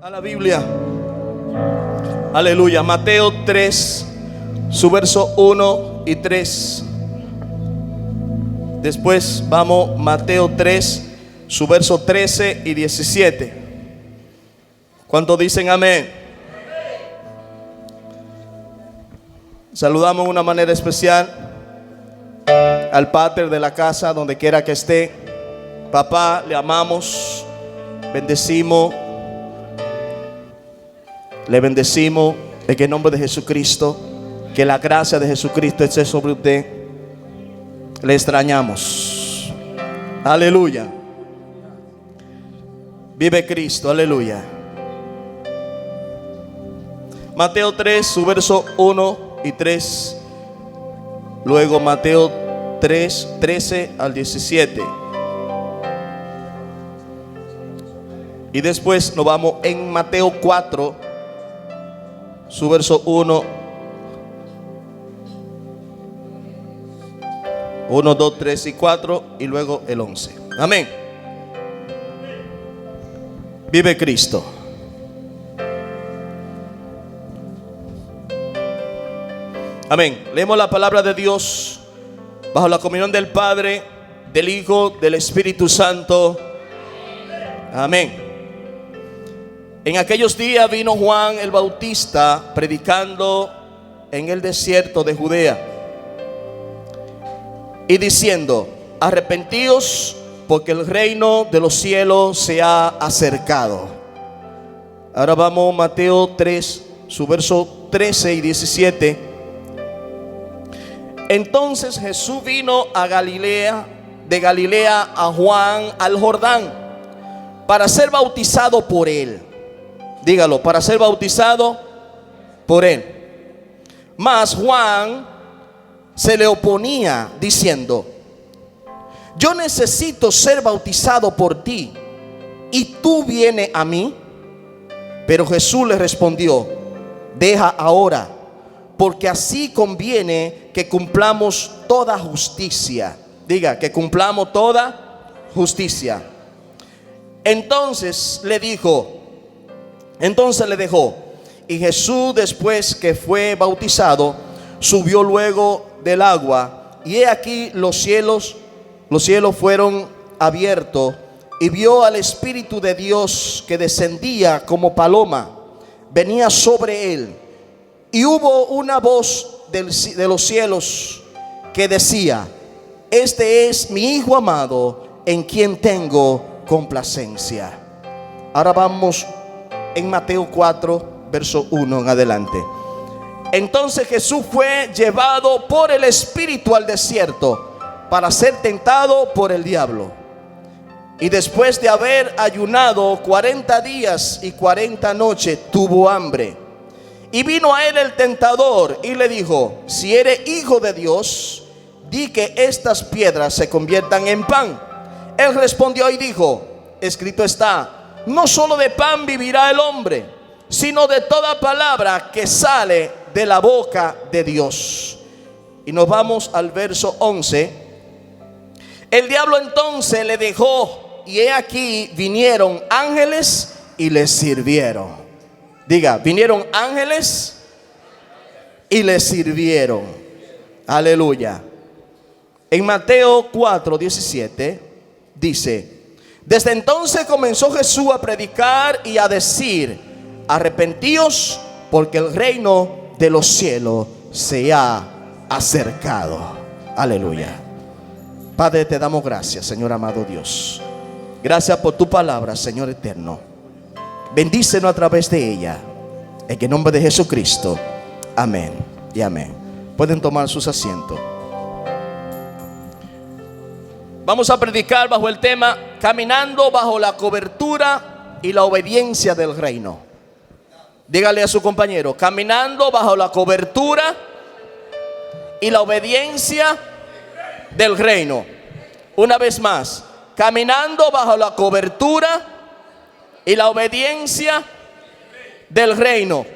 A la Biblia. Aleluya. Mateo 3, su verso 1 y 3. Después vamos Mateo 3, su verso 13 y 17. ¿Cuántos dicen amén? Saludamos de una manera especial al pater de la casa, donde quiera que esté. Papá, le amamos, bendecimos, le bendecimos en el nombre de Jesucristo. Que la gracia de Jesucristo esté sobre usted. Le extrañamos. Aleluya. Vive Cristo, aleluya. Mateo 3, su verso 1 y 3. Luego Mateo 3, 13 al 17. Y después nos vamos en Mateo 4, su verso 1, 2, 3 y 4. Y luego el 11. Amén. Vive Cristo. Amén. Leemos la palabra de Dios bajo la comunión del Padre, del Hijo, del Espíritu Santo. Amén. En aquellos días vino Juan el Bautista predicando en el desierto de Judea y diciendo: arrepentíos, porque el reino de los cielos se ha acercado. Ahora vamos a Mateo 3, su verso 13 y 17. Entonces Jesús vino a Galilea, de Galilea a Juan al Jordán, para ser bautizado por él. Dígalo, para ser bautizado por él. Mas Juan se le oponía diciendo: yo necesito ser bautizado por ti, y tú vienes a mí. Pero Jesús le respondió: deja ahora, porque así conviene que cumplamos toda justicia. Diga, que cumplamos toda justicia. Entonces le dejó. Y Jesús, después que fue bautizado, subió luego del agua. Y he aquí los cielos fueron abiertos, y vio al Espíritu de Dios que descendía como paloma, venía sobre él. Y hubo una voz de los cielos que decía: este es mi Hijo amado, en quien tengo complacencia. Ahora vamos en Mateo 4, verso 1 en adelante. Entonces Jesús fue llevado por el Espíritu al desierto para ser tentado por el diablo. Y después de haber ayunado 40 días y 40 noches, tuvo hambre. Y vino a él el tentador y le dijo: si eres hijo de Dios, di que estas piedras se conviertan en pan. Él respondió y dijo: escrito está, no solo de pan vivirá el hombre, sino de toda palabra que sale de la boca de Dios. Y nos vamos al verso 11. El diablo entonces le dejó, y he aquí vinieron ángeles y les sirvieron. Diga, vinieron ángeles y les sirvieron. Aleluya. En Mateo 4, 17 dice: desde entonces comenzó Jesús a predicar y a decir: arrepentíos, porque el reino de los cielos se ha acercado. Aleluya. Padre, te damos gracias, Señor amado Dios. Gracias por tu palabra, Señor eterno. Bendícenos a través de ella, en el nombre de Jesucristo. Amén y amén. Pueden tomar sus asientos. Vamos a predicar bajo el tema: caminando bajo la cobertura y la obediencia del reino. Dígale a su compañero: caminando bajo la cobertura y la obediencia del reino. Una vez más: caminando bajo la cobertura y la obediencia del reino.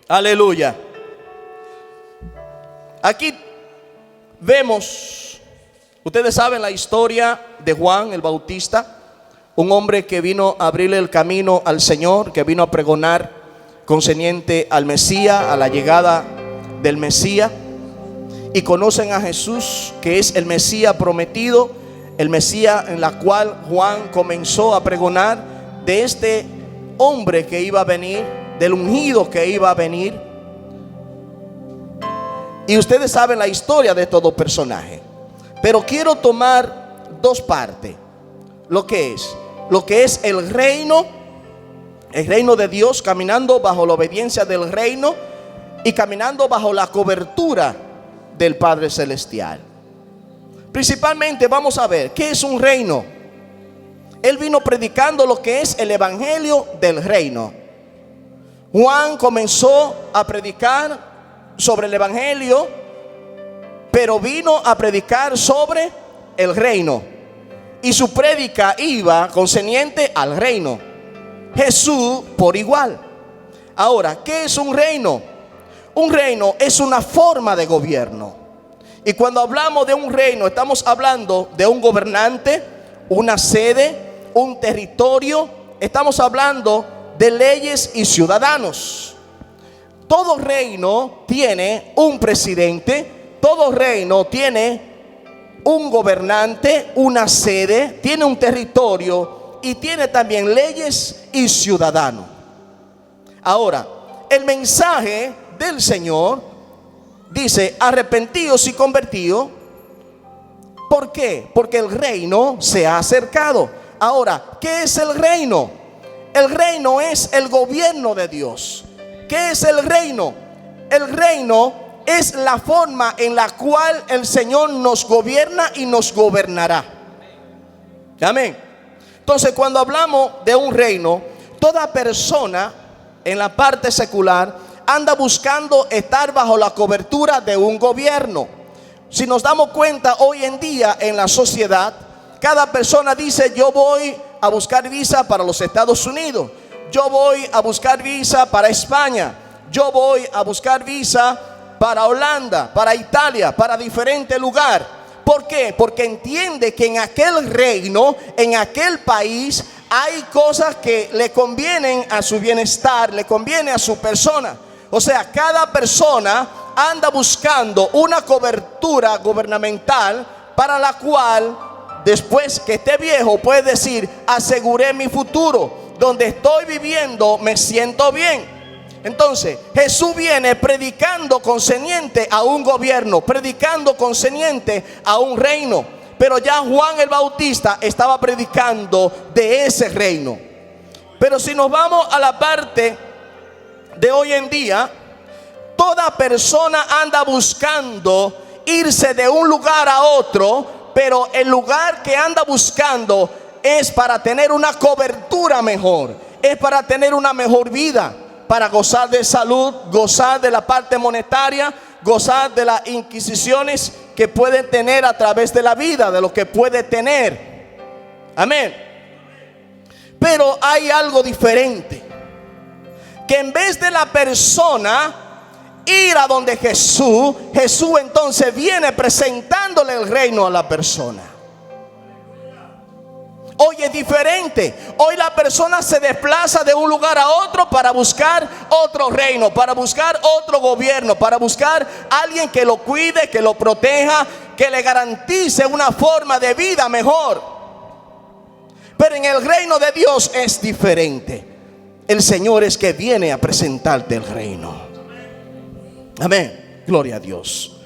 Aleluya. Aquí vemos, ustedes saben la historia de Juan el Bautista. un hombre que vino a abrirle el camino al Señor, que vino a pregonar concerniente al Mesías, a la llegada del Mesías. Y conocen a Jesús, que es el Mesías prometido, el Mesías en la cual Juan comenzó a pregonar de este hombre que iba a venir, del ungido que iba a venir. Y ustedes saben la historia de estos dos personajes, pero quiero tomar dos partes. Lo que es el reino de Dios, caminando bajo la obediencia del reino y caminando bajo la cobertura del Padre Celestial. Principalmente vamos a ver qué es un reino. Él vino predicando lo que es el evangelio del reino. Juan comenzó a predicar sobre el evangelio, pero vino a predicar sobre el reino, y su prédica iba concerniente al reino. Jesús por igual. Ahora, ¿qué es un reino? Un reino es una forma de gobierno. Y cuando hablamos de un reino, estamos hablando de un gobernante, una sede, un territorio. Estamos hablando de leyes y ciudadanos. Todo reino tiene un presidente, todo reino tiene un gobernante, una sede, tiene un territorio y tiene también leyes y ciudadanos. Ahora, el mensaje del Señor dice: arrepentidos y convertidos. ¿Por qué? Porque el reino se ha acercado. Ahora, ¿qué es el reino? El reino es el gobierno de Dios. ¿Qué es el reino? El reino es la forma en la cual el Señor nos gobierna y nos gobernará. Amén. Entonces, cuando hablamos de un reino, toda persona en la parte secular anda buscando estar bajo la cobertura de un gobierno. Si nos damos cuenta, hoy en día en la sociedad, cada persona dice: yo voy a buscar visa para los Estados Unidos, yo voy a buscar visa para España, yo voy a buscar visa para Holanda, para Italia, para diferente lugar. ¿Por qué? Porque entiende que en aquel reino, en aquel país, hay cosas que le convienen a su bienestar, le conviene a su persona. O sea, cada persona anda buscando una cobertura gubernamental para la cual, después que esté viejo, puede decir: aseguré mi futuro, donde estoy viviendo me siento bien. Entonces, Jesús viene predicando concerniente a un gobierno, predicando concerniente a un reino. Pero ya Juan el Bautista estaba predicando de ese reino. Pero si nos vamos a la parte de hoy en día, toda persona anda buscando irse de un lugar a otro, pero el lugar que anda buscando es para tener una cobertura mejor, es para tener una mejor vida, para gozar de salud, gozar de la parte monetaria, gozar de las inquisiciones que puede tener a través de la vida, de lo que puede tener. Amén. Pero hay algo diferente, que en vez de la persona ir a donde Jesús entonces viene presentándole el reino a la persona. Hoy es diferente. Hoy la persona se desplaza de un lugar a otro para buscar otro reino, para buscar otro gobierno, para buscar a alguien que lo cuide, que lo proteja, que le garantice una forma de vida mejor. Pero en el reino de Dios es diferente. El Señor es que viene a presentarte el reino. Amén. Gloria a Dios.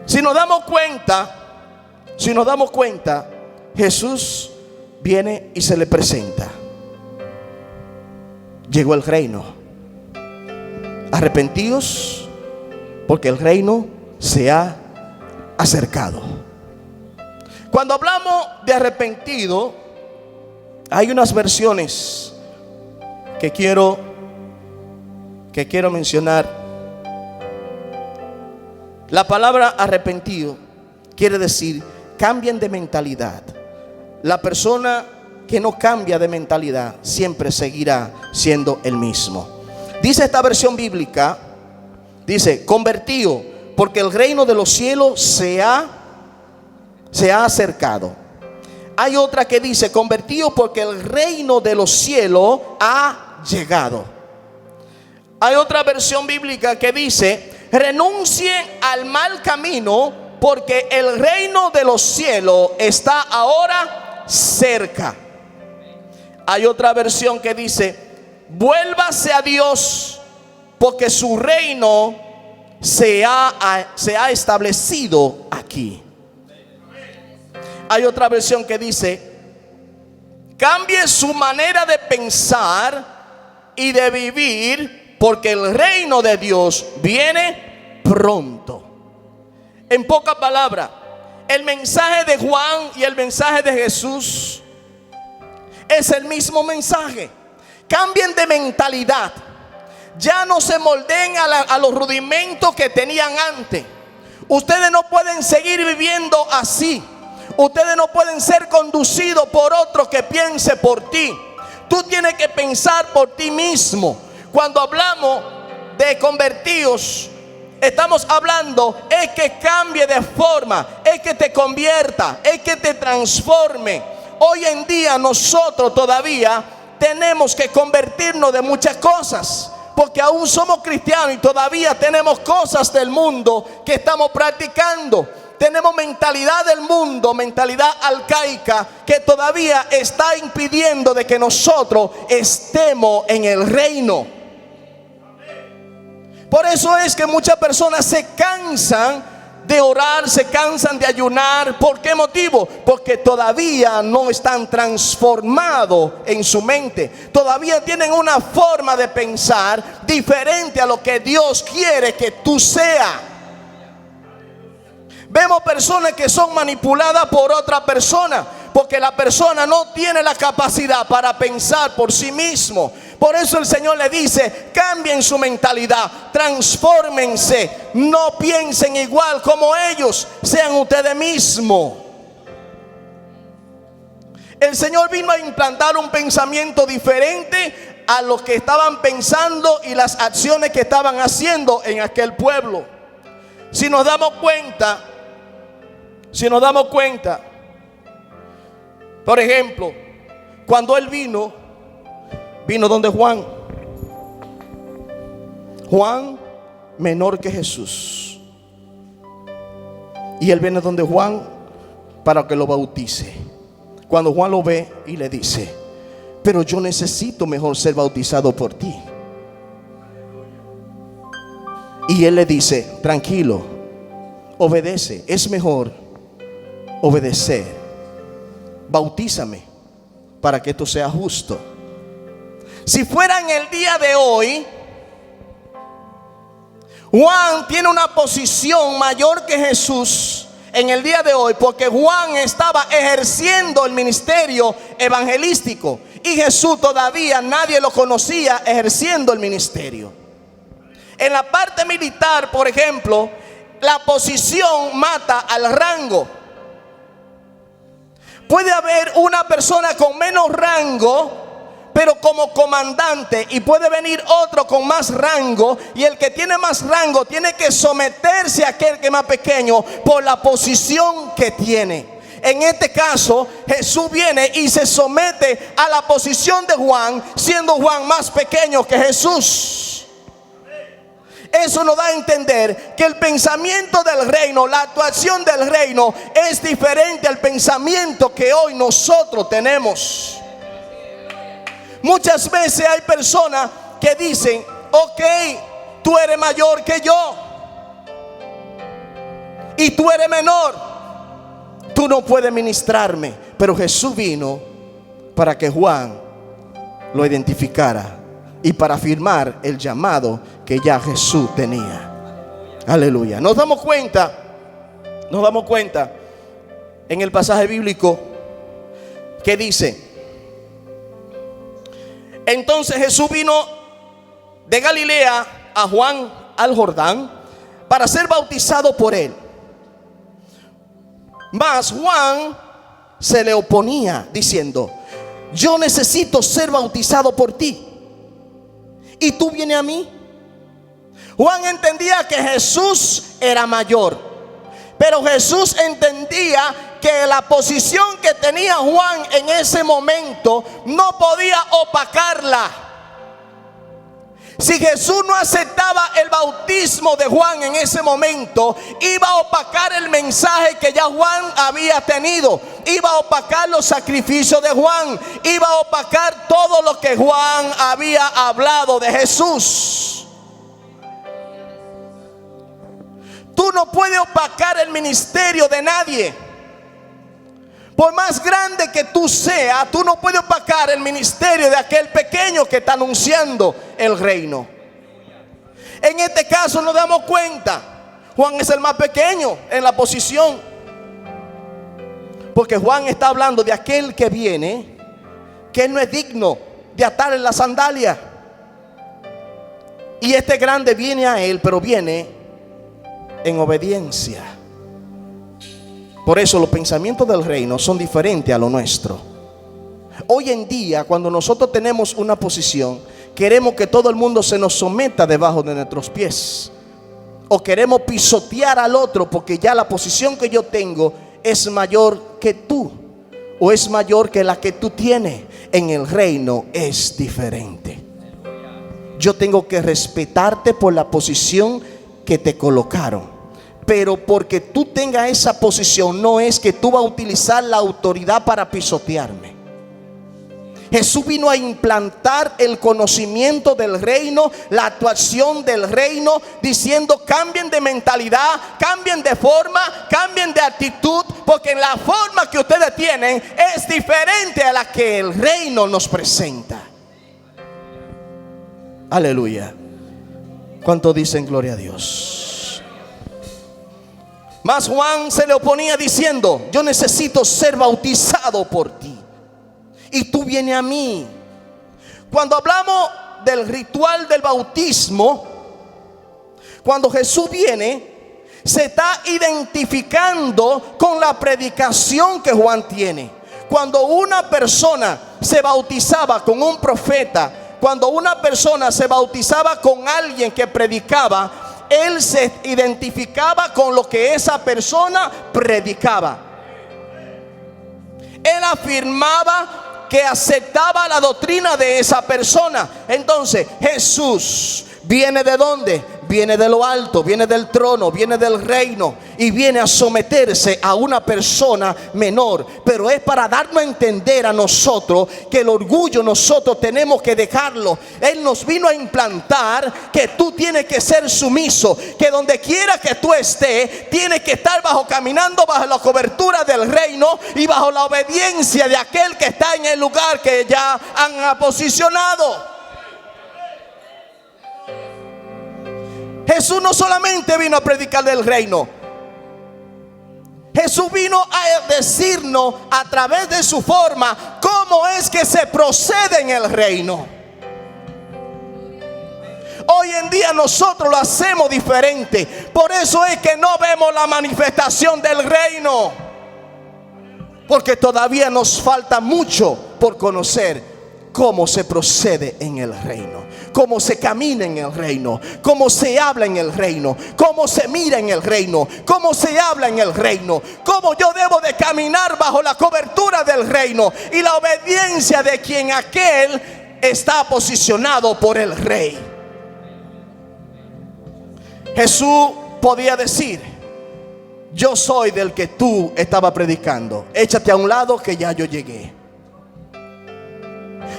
Si nos damos cuenta, Jesús viene y se le presenta. Llegó el reino. Arrepentidos, porque el reino se ha acercado. Cuando hablamos de arrepentido, hay unas versiones que quiero mencionar. La palabra arrepentido quiere decir cambien de mentalidad. La persona que no cambia de mentalidad siempre seguirá siendo el mismo. Dice esta versión bíblica, dice: convertido, porque el reino de los cielos se ha acercado. Hay otra que dice: convertidos porque el reino de los cielos ha llegado. Hay otra versión bíblica que dice: renuncien al mal camino porque el reino de los cielos está ahora cerca. Hay otra versión que dice: vuélvase a Dios porque su reino se ha establecido aquí. Hay otra versión que dice: cambie su manera de pensar y de vivir porque el reino de Dios viene pronto. En pocas palabras, el mensaje de Juan y el mensaje de Jesús es el mismo mensaje. Cambien de mentalidad. Ya no se moldeen a los rudimentos que tenían antes. Ustedes no pueden seguir viviendo así. Ustedes no pueden ser conducidos por otro que piense por ti. Tú tienes que pensar por ti mismo. Cuando hablamos de convertidos, estamos hablando es que cambie de forma, es que te convierta, es que te transforme. Hoy en día nosotros todavía tenemos que convertirnos de muchas cosas, porque aún somos cristianos y todavía tenemos cosas del mundo que estamos practicando. Tenemos mentalidad del mundo, mentalidad arcaica, que todavía está impidiendo de que nosotros estemos en el reino. Por eso es que muchas personas se cansan de orar, se cansan de ayunar. ¿Por qué motivo? Porque todavía no están transformados en su mente. Todavía tienen una forma de pensar diferente a lo que Dios quiere que tú seas. Vemos personas que son manipuladas por otra persona, porque la persona no tiene la capacidad para pensar por sí mismo. Por eso el Señor le dice: cambien su mentalidad, transfórmense, no piensen igual como ellos, sean ustedes mismos. El Señor vino a implantar un pensamiento diferente a lo que estaban pensando y las acciones que estaban haciendo en aquel pueblo. Si nos damos cuenta, por ejemplo, cuando Él vino donde Juan menor que Jesús, y Él viene donde Juan para que lo bautice. Cuando Juan lo ve y le dice: pero yo necesito mejor ser bautizado por ti. Y Él le dice: tranquilo, obedece, es mejor obedecer. Bautízame para que esto sea justo. Si fuera en el día de hoy, Juan tiene una posición mayor que Jesús en el día de hoy, porque Juan estaba ejerciendo el ministerio evangelístico y Jesús todavía nadie lo conocía ejerciendo el ministerio. En la parte militar, por ejemplo, la posición mata al rango. Puede haber una persona con menos rango, pero como comandante, y puede venir otro con más rango, y el que tiene más rango tiene que someterse a aquel que es más pequeño por la posición que tiene. En este caso, Jesús viene y se somete a la posición de Juan, siendo Juan más pequeño que Jesús. Eso nos da a entender que el pensamiento del reino, la actuación del reino es diferente al pensamiento que hoy nosotros tenemos. Muchas veces hay personas que dicen: ok, tú eres mayor que yo y tú eres menor, tú no puedes ministrarme. Pero Jesús vino para que Juan lo identificara y para afirmar el llamado que ya Jesús tenía. Aleluya. Nos damos cuenta en el pasaje bíblico que dice: entonces Jesús vino de Galilea a Juan al Jordán para ser bautizado por él. Mas Juan se le oponía diciendo: yo necesito ser bautizado por ti, y tú vienes a mí. Juan entendía que Jesús era mayor, pero Jesús entendía que la posición que tenía Juan en ese momento no podía opacarla. Si Jesús no aceptaba el bautismo de Juan en ese momento, iba a opacar el mensaje que ya Juan había tenido, iba a opacar los sacrificios de Juan, iba a opacar todo lo que Juan había hablado de Jesús. Tú no puedes opacar el ministerio de nadie. Por más grande que tú seas, tú no puedes opacar el ministerio de aquel pequeño que está anunciando el reino. En este caso nos damos cuenta, Juan es el más pequeño en la posición, porque Juan está hablando de aquel que viene, que no es digno de atarle la sandalia. Y este grande viene a él, pero viene en obediencia. Por eso los pensamientos del reino son diferentes a lo nuestro. Hoy en día, cuando nosotros tenemos una posición, queremos que todo el mundo se nos someta debajo de nuestros pies. O queremos pisotear al otro porque ya la posición que yo tengo es mayor que tú, o es mayor que la que tú tienes. En el reino es diferente. Yo tengo que respetarte por la posición que te colocaron. Pero porque tú tengas esa posición, no es que tú vas a utilizar la autoridad para pisotearme. Jesús vino a implantar el conocimiento del reino, la actuación del reino, diciendo: cambien de mentalidad, cambien de forma, cambien de actitud, porque la forma que ustedes tienen es diferente a la que el reino nos presenta. Aleluya. ¿Cuánto dicen gloria a Dios? Mas Juan se le oponía diciendo: yo necesito ser bautizado por ti, y tú vienes a mí. Cuando hablamos del ritual del bautismo, cuando Jesús viene, se está identificando con la predicación que Juan tiene. Cuando una persona se bautizaba con un profeta, cuando una persona se bautizaba con alguien que predicaba, él se identificaba con lo que esa persona predicaba. Él afirmaba que aceptaba la doctrina de esa persona. Entonces Jesús viene ¿de dónde? Viene de lo alto, viene del trono, viene del reino, y viene a someterse a una persona menor. Pero es para darnos a entender a nosotros que el orgullo nosotros tenemos que dejarlo. Él nos vino a implantar que tú tienes que ser sumiso, que donde quiera que tú estés, tienes que estar caminando bajo la cobertura del reino y bajo la obediencia de aquel que está en el lugar que ya han posicionado. Jesús no solamente vino a predicar del reino, Jesús vino a decirnos a través de su forma cómo es que se procede en el reino. Hoy en día nosotros lo hacemos diferente. Por eso es que no vemos la manifestación del reino, porque todavía nos falta mucho por conocer cómo se procede en el reino, cómo se camina en el reino, cómo se habla en el reino, cómo se mira en el reino, cómo se habla en el reino, cómo yo debo de caminar bajo la cobertura del reino y la obediencia de quien aquel está posicionado por el rey. Jesús podía decir: yo soy del que tú estabas predicando, échate a un lado que ya yo llegué.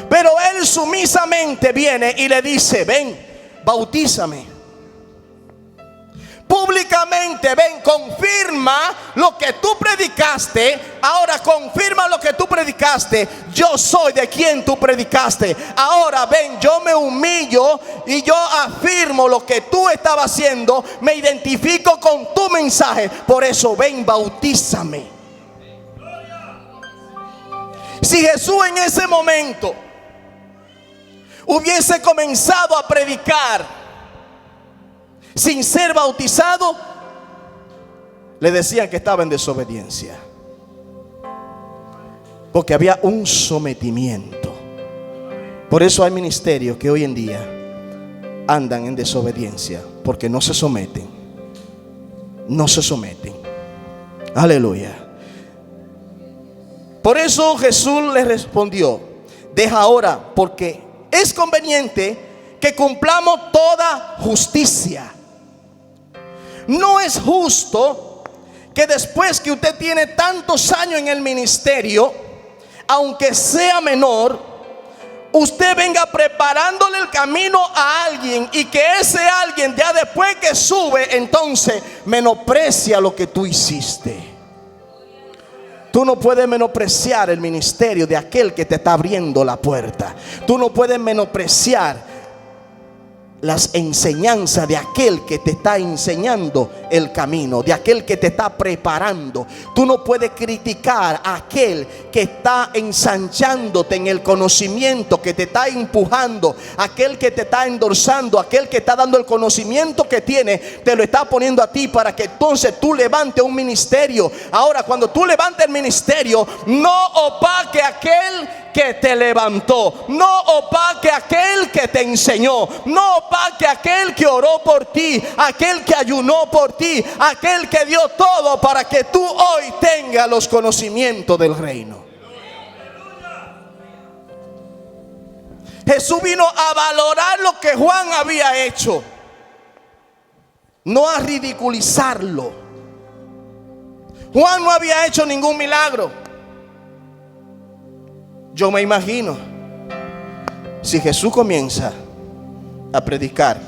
Pero él sumisamente viene y le dice: ven, bautízame. Públicamente, ven, confirma lo que tú predicaste. Ahora confirma lo que tú predicaste. Yo soy de quien tú predicaste. Ahora ven, yo me humillo y yo afirmo lo que tú estabas haciendo. Me identifico con tu mensaje. Por eso ven, bautízame. Si Jesús en ese momento hubiese comenzado a predicar sin ser bautizado, le decían que estaba en desobediencia, porque había un sometimiento. Por eso hay ministerios que hoy en día andan en desobediencia, porque no se someten. No se someten. Aleluya. Por eso Jesús le respondió: deja ahora, porque es conveniente que cumplamos toda justicia. No es justo que después que usted tiene tantos años en el ministerio, aunque sea menor, usted venga preparándole el camino a alguien y que ese alguien ya después que sube, entonces menosprecia lo que tú hiciste. Tú no puedes menospreciar el ministerio de aquel que te está abriendo la puerta. Tú no puedes menospreciar las enseñanzas de aquel que te está enseñando el camino, de aquel que te está preparando. Tú no puedes criticar a aquel que está ensanchándote en el conocimiento, que te está empujando, aquel que te está endorsando, aquel que está dando el conocimiento que tiene, te lo está poniendo a ti para que entonces tú levantes un ministerio. Ahora, cuando tú levantes el ministerio, no opaque a aquel que te levantó, no opaque a aquel que te enseñó, no opaque a aquel que oró por ti, aquel que ayunó por ti, aquel que dio todo para que tú hoy tengas los conocimientos del reino. Jesús vino a valorar lo que Juan había hecho, no a ridiculizarlo. Juan no había hecho ningún milagro. Yo me imagino, si Jesús comienza a predicar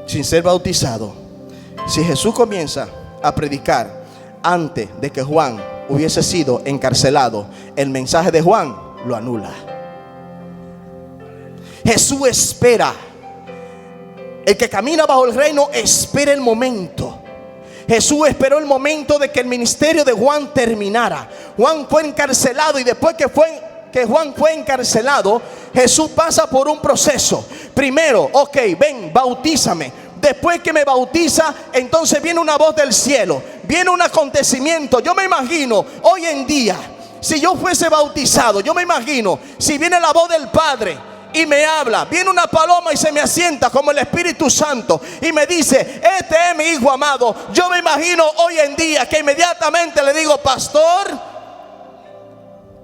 sin ser bautizado, si Jesús comienza a predicar antes de que Juan hubiese sido encarcelado, el mensaje de Juan lo anula. Jesús espera. El que camina bajo el reino espera el momento. Jesús esperó el momento de que el ministerio de Juan terminara. Juan fue encarcelado y después que Juan fue encarcelado, Jesús pasa por un proceso. Primero, ven, bautízame. Después que me bautiza, entonces viene una voz del cielo, viene un acontecimiento. Yo me imagino hoy en día, si yo fuese bautizado, yo me imagino si viene la voz del Padre y me habla, viene una paloma y se me asienta como el Espíritu Santo y me dice: este es mi hijo amado. Yo me imagino hoy en día que inmediatamente le digo: pastor,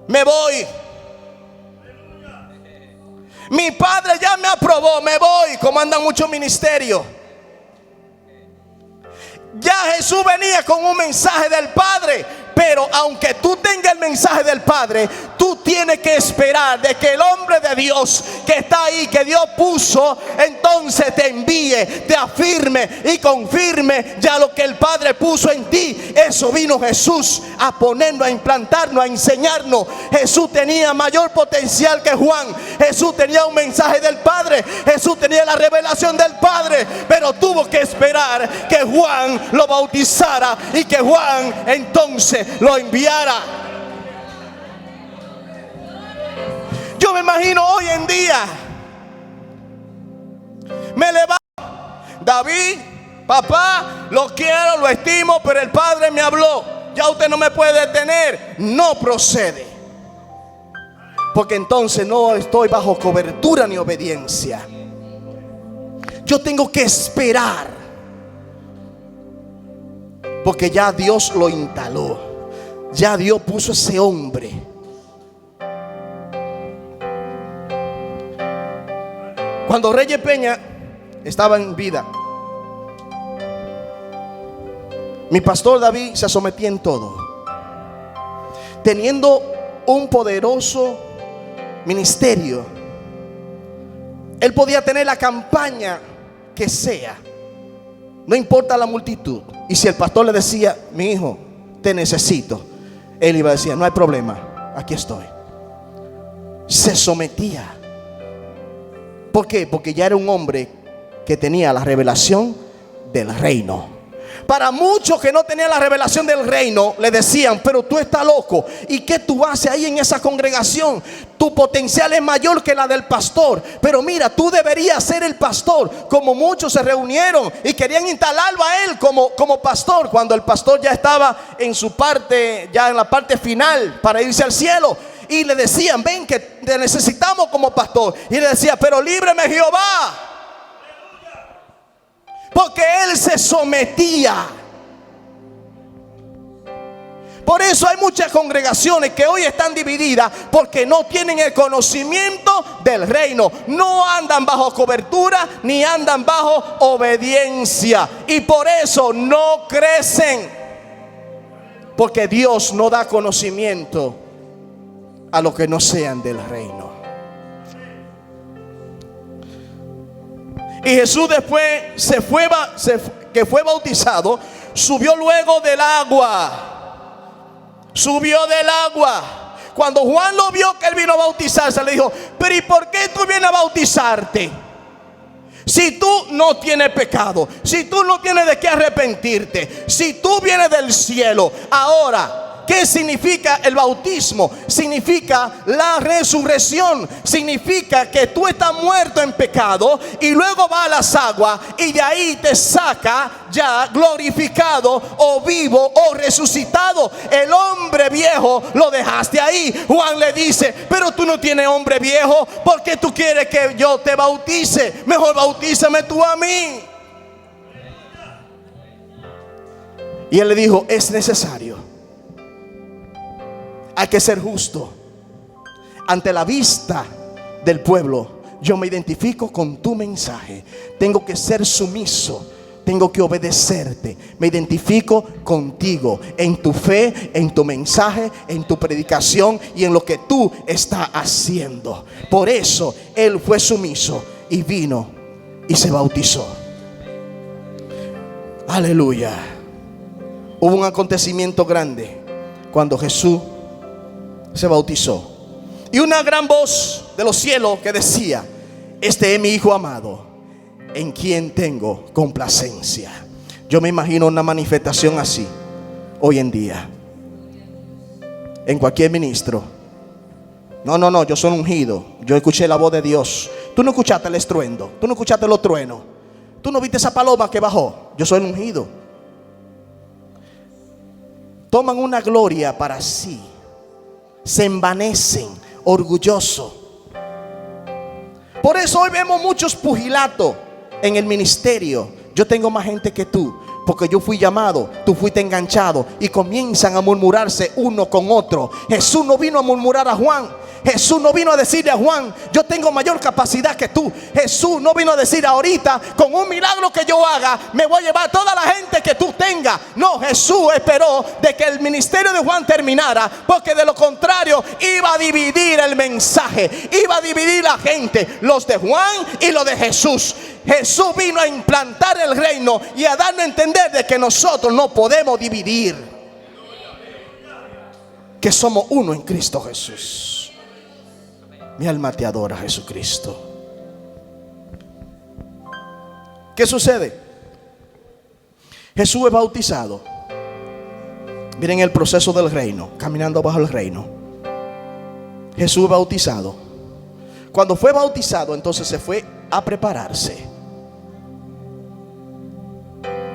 me voy. Mi padre ya me aprobó, me voy. Como andan muchos ministerios. Ya Jesús venía con un mensaje del Padre. Pero aunque tú tengas el mensaje del Padre, tú tienes que esperar de que el hombre de Dios que está ahí, que Dios puso, entonces te envíe, te afirme y confirme ya lo que el Padre puso en ti. Eso vino Jesús a ponernos, a implantarnos, a enseñarnos. Jesús tenía mayor potencial que Juan. Jesús tenía un mensaje del Padre. Jesús tenía la revelación del Padre. Pero tuvo que esperar que Juan lo bautizara y que Juan entonces lo enviara. Yo me imagino hoy en día, me levanto: David, papá, lo quiero, lo estimo, pero el Padre me habló, ya usted no me puede detener. No procede, porque entonces no estoy bajo cobertura ni obediencia. Yo tengo que esperar, porque ya Dios lo instaló. Ya Dios puso ese hombre. Cuando Reyes Peña estaba en vida, mi pastor David se sometía en todo. Teniendo un poderoso ministerio, él podía tener la campaña que sea, no importa la multitud. Y si el pastor le decía: mi hijo, te necesito, él iba a decir: no hay problema, aquí estoy. Se sometía. ¿Por qué? Porque ya era un hombre que tenía la revelación del reino. Para muchos que no tenían la revelación del reino, le decían: pero tú estás loco, ¿y qué tú haces ahí en esa congregación? Tu potencial es mayor que la del pastor. Pero mira, tú deberías ser el pastor. Como muchos se reunieron y querían instalarlo a él como pastor, cuando el pastor ya estaba en su parte, ya en la parte final para irse al cielo. Y le decían: ven, que te necesitamos como pastor. Y le decía: pero líbreme Jehová, porque él se sometía. Por eso hay muchas congregaciones que hoy están divididas, porque no tienen el conocimiento del reino. No andan bajo cobertura ni andan bajo obediencia, y por eso no crecen, porque Dios no da conocimiento a los que no sean del reino. Y Jesús, después que fue bautizado, subió luego del agua. Subió del agua. Cuando Juan lo vio que él vino a bautizarse, le dijo: pero ¿y por qué tú vienes a bautizarte? Si tú no tienes pecado, si tú no tienes de qué arrepentirte, si tú vienes del cielo. Ahora, ¿qué significa el bautismo? Significa la resurrección. Significa que tú estás muerto en pecado y luego vas a las aguas, y de ahí te saca ya glorificado o vivo o resucitado. El hombre viejo lo dejaste ahí. Juan le dice: pero tú no tienes hombre viejo, ¿por qué tú quieres que yo te bautice? Mejor bautízame tú a mí. Y él le dijo: es necesario. Hay que ser justo ante la vista del pueblo. Yo me identifico con tu mensaje. Tengo que ser sumiso. Tengo que obedecerte. Me identifico contigo en tu fe, en tu mensaje, en tu predicación y en lo que tú estás haciendo. Por eso él fue sumiso y vino y se bautizó. Aleluya. Hubo un acontecimiento grande cuando Jesús se bautizó, y una gran voz de los cielos que decía: este es mi Hijo amado, en quien tengo complacencia. Yo me imagino una manifestación así hoy en día en cualquier ministro. No, yo soy ungido, yo escuché la voz de Dios. Tú no escuchaste el estruendo, tú no escuchaste los truenos, tú no viste esa paloma que bajó. Yo soy ungido. Toman una gloria para sí, se envanecen, orgullosos. Por eso hoy vemos muchos pugilatos en el ministerio. Yo tengo más gente que tú, porque yo fui llamado, tú fuiste enganchado, y comienzan a murmurarse uno con otro. Jesús no vino a murmurar a Juan. Jesús no vino a decirle a Juan: yo tengo mayor capacidad que tú. Jesús no vino a decir: ahorita con un milagro que yo haga me voy a llevar toda la gente que tú tengas. No, Jesús esperó de que el ministerio de Juan terminara, porque de lo contrario iba a dividir el mensaje, iba a dividir la gente, los de Juan y los de Jesús. Jesús vino a implantar el reino y a darnos a entender de que nosotros no podemos dividir, que somos uno en Cristo Jesús. Mi alma te adora, Jesucristo. ¿Qué sucede? Jesús es bautizado. Miren el proceso del reino, caminando bajo el reino. Jesús es bautizado. Cuando fue bautizado, entonces se fue a prepararse.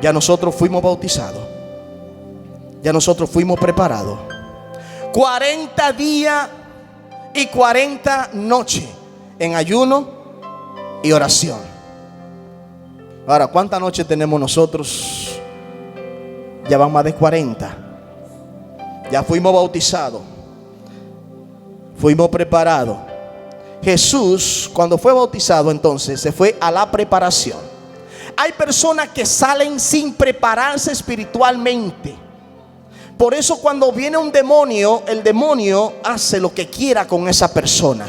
Ya nosotros fuimos bautizados. Ya nosotros fuimos preparados. 40 días y 40 noches en ayuno y oración. Ahora, ¿cuántas noches tenemos nosotros? Ya van más de 40. Ya fuimos bautizados, fuimos preparados. Jesús, cuando fue bautizado, entonces se fue a la preparación. Hay personas que salen sin prepararse espiritualmente. Por eso cuando viene un demonio, el demonio hace lo que quiera con esa persona.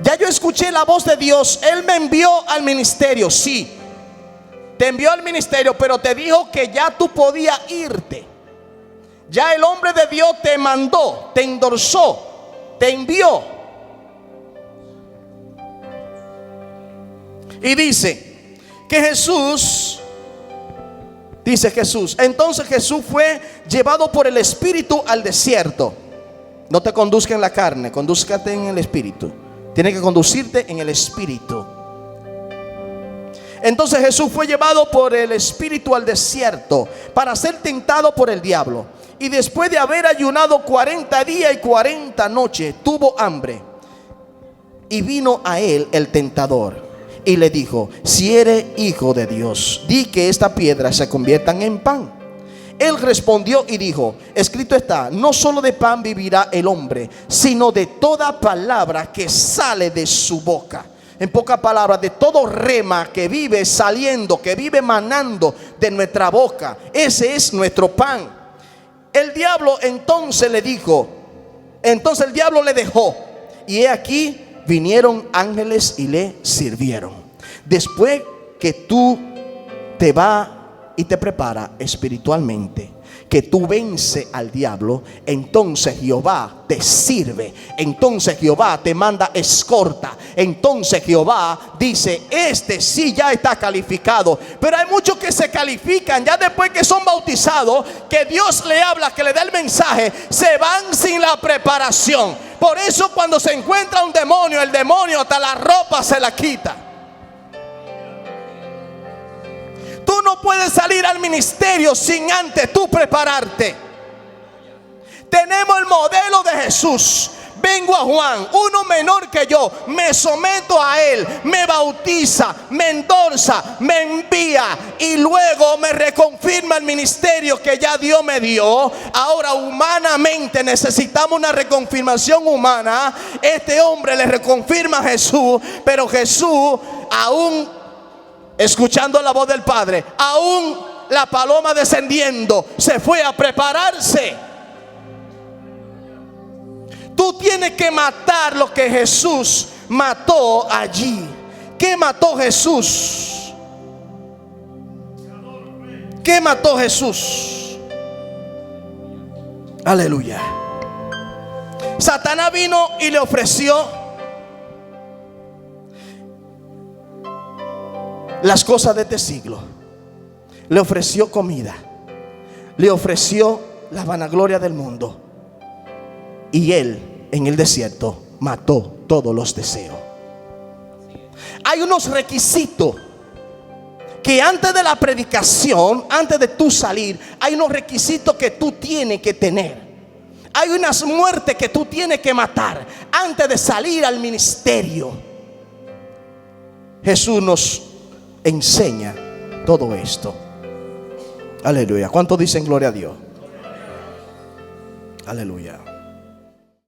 Ya yo escuché la voz de Dios. Él me envió al ministerio. Sí, te envió al ministerio, pero te dijo que ya tú podías irte. Ya el hombre de Dios te mandó, te endorsó, te envió. Y dice que Jesús... Dice Jesús: entonces Jesús fue llevado por el Espíritu al desierto. No te conduzca en la carne, condúzcate en el Espíritu. Tiene que conducirte en el Espíritu. Entonces Jesús fue llevado por el Espíritu al desierto para ser tentado por el diablo. Y después de haber ayunado 40 días y 40 noches, tuvo hambre. Y vino a él el tentador y le dijo: si eres hijo de Dios, di que esta piedra se conviertan en pan. Él respondió y dijo: escrito está, no solo de pan vivirá el hombre, sino de toda palabra que sale de su boca. En pocas palabras, de todo rema que vive saliendo, que vive manando de nuestra boca. Ese es nuestro pan. El diablo entonces le dijo, entonces el diablo le dejó. Y he aquí vinieron ángeles y le sirvieron. Después que tú te vas y te preparas espiritualmente, que tú vences al diablo, entonces Jehová te sirve, entonces Jehová te manda escorta, entonces Jehová dice: este sí ya está calificado. Pero hay muchos que se califican ya después que son bautizados, que Dios le habla, que le da el mensaje, se van sin la preparación. Por eso cuando se encuentra un demonio, el demonio hasta la ropa se la quita. Tú no puedes salir al ministerio sin antes tú prepararte. Tenemos el modelo de Jesús. Vengo a Juan, uno menor que yo, me someto a él, me bautiza, me endorsa, me envía y luego me reconfirma el ministerio que ya Dios me dio. Ahora humanamente necesitamos una reconfirmación humana. Este hombre le reconfirma a Jesús, pero Jesús aún escuchando la voz del Padre, aún la paloma descendiendo, se fue a prepararse. Tú tienes que matar lo que Jesús mató allí. ¿Qué mató Jesús? ¿Qué mató Jesús? Aleluya. Satanás vino y le ofreció las cosas de este siglo. Le ofreció comida, le ofreció la vanagloria del mundo. Y él en el desierto mató todos los deseos. Hay unos requisitos que antes de la predicación, antes de tú salir, hay unos requisitos que tú tienes que tener. Hay unas muertes que tú tienes que matar antes de salir al ministerio. Jesús nos enseña todo esto. Aleluya. ¿Cuántos dicen gloria a Dios? Aleluya.